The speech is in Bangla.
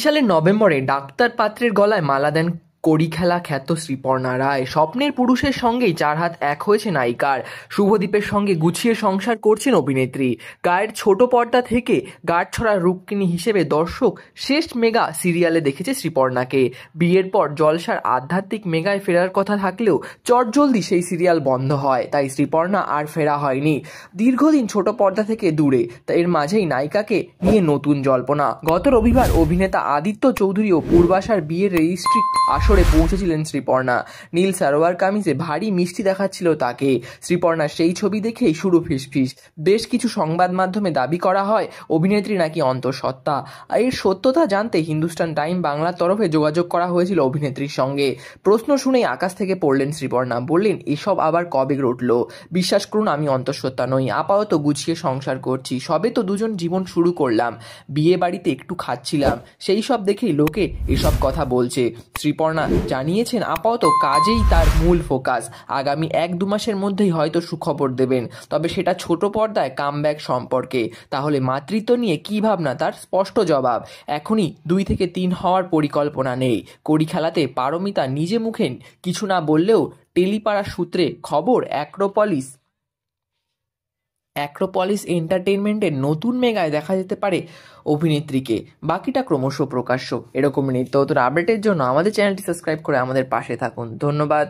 সালের নভেম্বরে ডাক্তার পাত্রের গলায় মালা দেন কড়িখেলা খ্যাত শ্রীপর্ণা রায়। স্বপ্নের পুরুষের সঙ্গেই চার হাত এক হয়েছে নায়িকার। শুভদীপের সঙ্গে গুছিয়ে সংসার করছেন অভিনেত্রী। গায়ের ছোট পর্দা থেকে গাঁটছড়া রুক্মিণী হিসেবে দর্শক শেষ মেগা সিরিয়ালে দেখেছে শ্রীপর্ণাকে। বিয়ের পর জলসার আধ্যাত্মিক মেগায় ফেরার কথা থাকলেও চটজলদি সেই সিরিয়াল বন্ধ হয়, তাই শ্রীপর্ণা আর ফেরা হয়নি। দীর্ঘদিন ছোট পর্দা থেকে দূরে, তাই এর মাঝেই নায়িকাকে নিয়ে নতুন জল্পনা। গত রবিবার অভিনেতা আদিত্য চৌধুরী ও পূর্বাশার বিয়ের রেজিস্ট্রি আসরে পৌঁছেছিলেন শ্রীপর্ণা। নীল সালোয়ার কামিজে ভারী মিষ্টি দেখাচ্ছিল তাকে। শ্রীপর্ণার সেই ছবি দেখেই শুরু ফিসফিস। বেশ কিছু সংবাদ মাধ্যমে দাবি করা হয় অভিনেত্রী নাকি অন্তঃসত্ত্বা। এর সত্যতা জানতে হিন্দুস্তান টাইম বাংলার তরফে যোগাযোগ করা হয়েছিল অভিনেত্রীর সঙ্গে। প্রশ্ন শুনেই আকাশ থেকে পড়লেন শ্রীপর্ণা, বললেন, এসব আবার কবে ঘটল? বিশ্বাস করুন, আমি অন্তঃসত্ত্বা নই। আপাতত গুছিয়ে সংসার করছি। সবে তো দুজন জীবন শুরু করলাম। বিয়ে বাড়িতে একটু খাচ্ছিলাম, সেই সব দেখেই লোকে এসব কথা বলছে। শ্রীপর্ণা জানিয়েছেন আপাতত কাজেই তার মূল ফোকাস। আগামী 1-2 মাসের মধ্যেই হয়তো সুখবর দেবেন, তবে সেটা ছোট পর্দায় কামব্যাক সম্পর্কে। তাহলে মাতৃত্ব নিয়ে কী ভাবনা, তার স্পষ্ট জবাব, এখনই 2 থেকে 3 হওয়ার পরিকল্পনা নেই। কড়ি খেলাতে পারমিতা নিজে মুখে কিছু না বললেও টেলিপাড়া সূত্রে খবর অ্যাক্রোপলিস এন্টারটেইনমেন্টের নতুন মেগায় দেখা যেতে পারে অভিনেত্রীকে। বাকিটা ক্রমশ প্রকাশ্য। এরকম নিত্য নতুন আপডেটের জন্য আমাদের চ্যানেলটি সাবস্ক্রাইব করে আমাদের পাশে থাকুন। ধন্যবাদ।